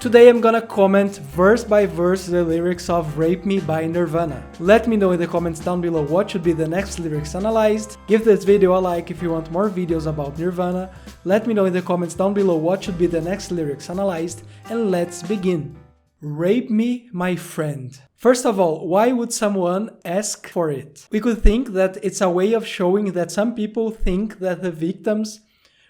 Today I'm gonna comment verse by verse the lyrics of Rape Me by Nirvana. Let me know in the comments down below what should be the next lyrics analyzed. Give this video a like if you want more videos about Nirvana. Let me know in the comments down below what should be the next lyrics analyzed, and let's begin. Rape me, my friend. First of all, why would someone ask for it? We could think that it's a way of showing that some people think that the victims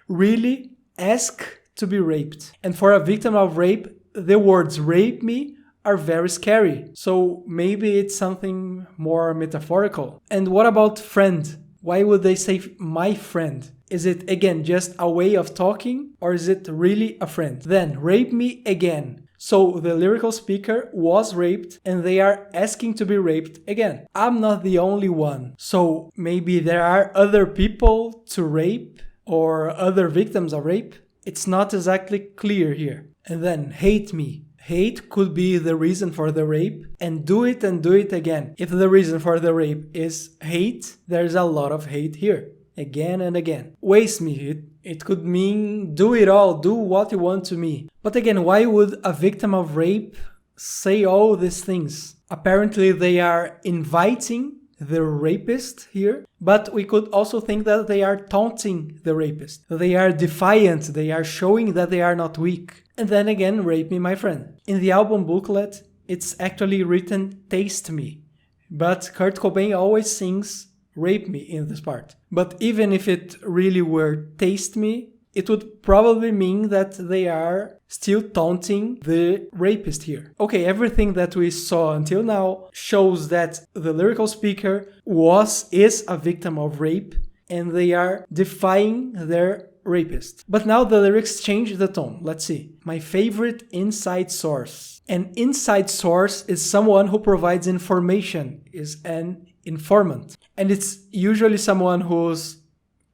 really ask to be raped. And for a victim of rape, the words rape me are very scary. So maybe it's something more metaphorical. And what about friend? Why would they say my friend? Is it again just a way of talking, or is it really a friend? Then rape me again. So the lyrical speaker was raped and they are asking to be raped again. I'm not the only one. So maybe there are other people to rape or other victims of rape. It's not exactly clear here. And then hate me. Hate could be the reason for the rape, and do it again. If the reason for the rape is hate, there's a lot of hate here. Again and again. Waste me. It could mean do it all, do what you want to me. But again, why would a victim of rape say all these things? Apparently they are inviting the rapist here, but we could also think that they are taunting the rapist. They are defiant, they are showing that they are not weak. And then again, rape me, my friend. In the album booklet, it's actually written taste me, but Kurt Cobain always sings rape me in this part. But even if it really were taste me, it would probably mean that they are still taunting the rapist here. Okay, everything that we saw until now shows that the lyrical speaker is a victim of rape and they are defying their rapist. But now the lyrics change the tone. Let's see. My favorite inside source. An inside source is someone who provides information, is an informant. And it's usually someone who's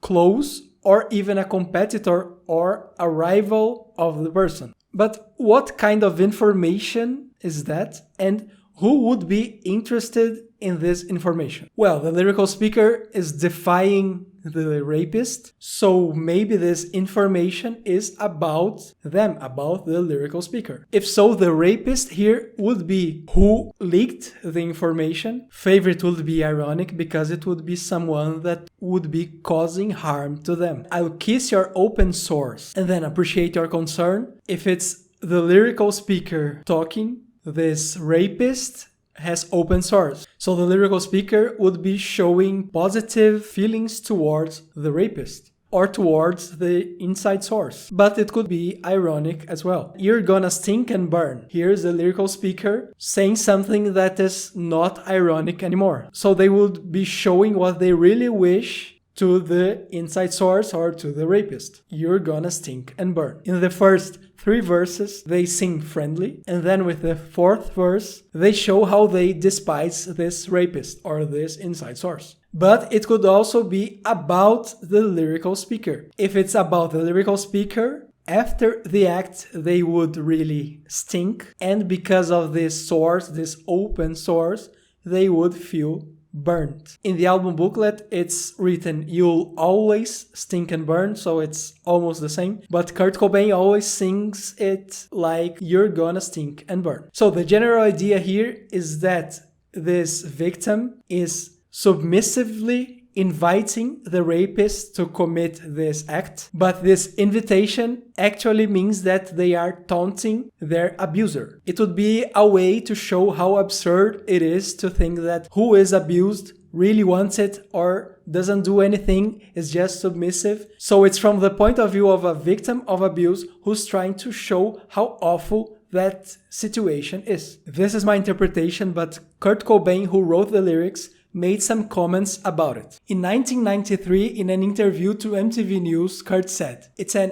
close or even a competitor or a rival of the person. But what kind of information is that? And who would be interested in this information? Well, the lyrical speaker is defying the rapist, so maybe this information is about them, about the lyrical speaker. If so, the rapist here would be who leaked the information. Favorite would be ironic because it would be someone that would be causing harm to them. I'll kiss your open source, and then appreciate your concern. If it's the lyrical speaker talking, this rapist has open source. So the lyrical speaker would be showing positive feelings towards the rapist or towards the inside source. But it could be ironic as well. You're gonna stink and burn. Here's the lyrical speaker saying something that is not ironic anymore. So they would be showing what they really wish to the inside source or to the rapist. You're gonna stink and burn. In the first 3 verses, they sing friendly, and then with the 4th verse, they show how they despise this rapist or this inside source. But it could also be about the lyrical speaker. If it's about the lyrical speaker, after the act, they would really stink, and because of this source, this open source, they would feel burnt. In the album booklet, it's written you'll always stink and burn, so it's almost the same. But Kurt Cobain always sings it like you're gonna stink and burn. So the general idea here is that this victim is submissively inviting the rapist to commit this act, but this invitation actually means that they are taunting their abuser. It would be a way to show how absurd it is to think that who is abused really wants it or doesn't do anything, is just submissive. So it's from the point of view of a victim of abuse who's trying to show how awful that situation is. This is my interpretation, but Kurt Cobain, who wrote the lyrics, made some comments about it. In 1993, in an interview to MTV News, Kurt said, "It's an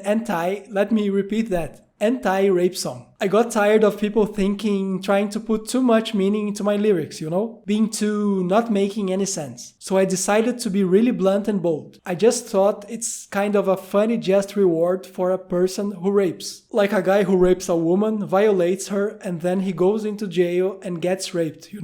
anti-rape song. I got tired of people trying to put too much meaning into my lyrics, being too not making any sense. So I decided to be really blunt and bold. I just thought it's kind of a funny just reward for a person who rapes. Like a guy who rapes a woman, violates her, and then he goes into jail and gets raped,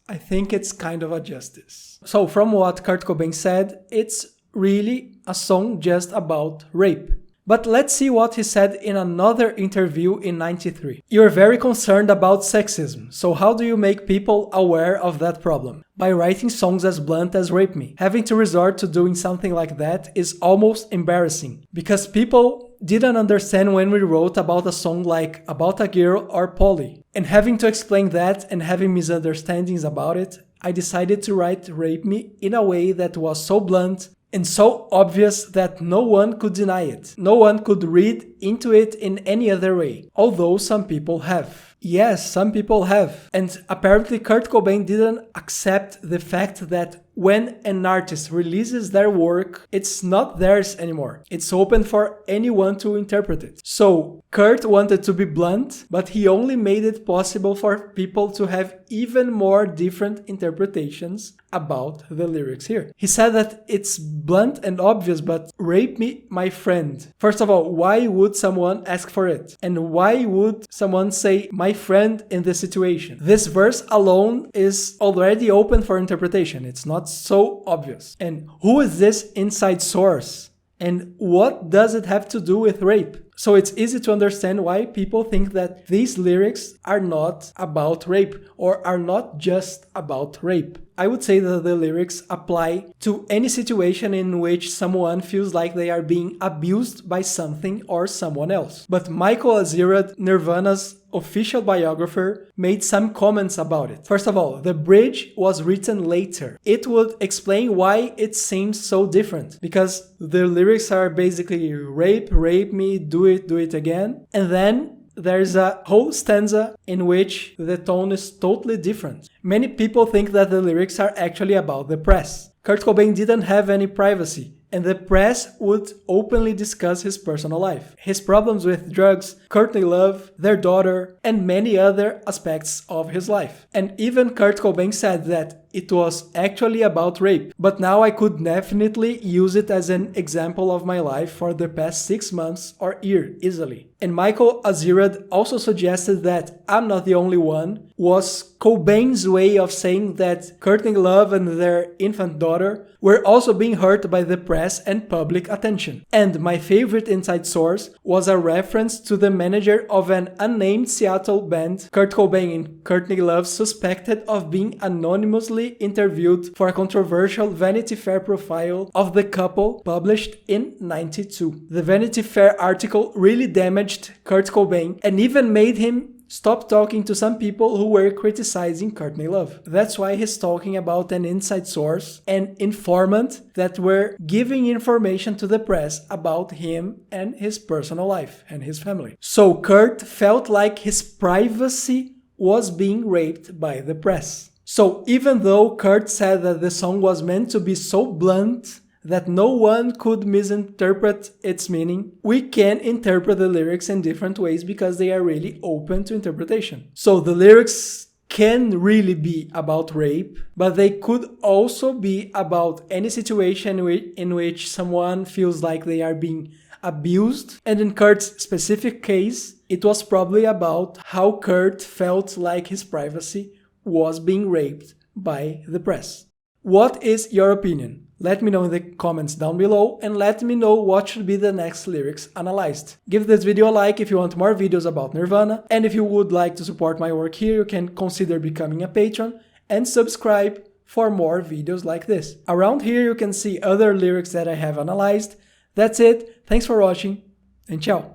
I think it's kind of a justice." So from what Kurt Cobain said, it's really a song just about rape. But let's see what he said in another interview in '93. "You're very concerned about sexism, so how do you make people aware of that problem? By writing songs as blunt as Rape Me. Having to resort to doing something like that is almost embarrassing, because people didn't understand when we wrote about a song like About a Girl or Polly. And having to explain that and having misunderstandings about it, I decided to write Rape Me in a way that was so blunt and so obvious that no one could deny it. No one could read into it in any other way, although some people have." Yes, some people have. And apparently Kurt Cobain didn't accept the fact that when an artist releases their work, it's not theirs anymore. It's open for anyone to interpret it. So Kurt wanted to be blunt, but he only made it possible for people to have even more different interpretations about the lyrics here. He said that it's blunt and obvious, but rape me, my friend. First of all, why would someone ask for it? And why would someone say my friend in this situation? This verse alone is already open for interpretation. It's not so obvious. And who is this inside source? And what does it have to do with rape? So it's easy to understand why people think that these lyrics are not about rape or are not just about rape. I would say that the lyrics apply to any situation in which someone feels like they are being abused by something or someone else. But Michael Azerrad, Nirvana's official biographer, made some comments about it. First of all, the bridge was written later. It would explain why it seems so different, because the lyrics are basically rape, rape me, do it again. And then there's a whole stanza in which the tone is totally different. Many people think that the lyrics are actually about the press. Kurt Cobain didn't have any privacy, and the press would openly discuss his personal life, his problems with drugs, Courtney Love, their daughter, and many other aspects of his life. And even Kurt Cobain said that it was actually about rape, but now I could definitely use it as an example of my life for the past 6 months or year easily. And Michael Azerrad also suggested that I'm Not the Only One was Cobain's way of saying that Courtney Love and their infant daughter were also being hurt by the press and public attention. And my favorite inside source was a reference to the manager of an unnamed Seattle band Kurt Cobain and Courtney Love suspected of being anonymously interviewed for a controversial Vanity Fair profile of the couple published in '92. The Vanity Fair article really damaged Kurt Cobain and even made him stop talking to some people who were criticizing Courtney Love. That's why he's talking about an inside source, an informant that were giving information to the press about him and his personal life and his family. So Kurt felt like his privacy was being raped by the press. So even though Kurt said that the song was meant to be so blunt that no one could misinterpret its meaning, we can interpret the lyrics in different ways because they are really open to interpretation. So the lyrics can really be about rape, but they could also be about any situation in which someone feels like they are being abused. And in Kurt's specific case, it was probably about how Kurt felt like his privacy was being raped by the press. What is your opinion? Let me know in the comments down below and let me know what should be the next lyrics analyzed. Give this video a like if you want more videos about Nirvana, and if you would like to support my work here, you can consider becoming a patron and subscribe for more videos like this. Around here you can see other lyrics that I have analyzed. That's it, thanks for watching and ciao!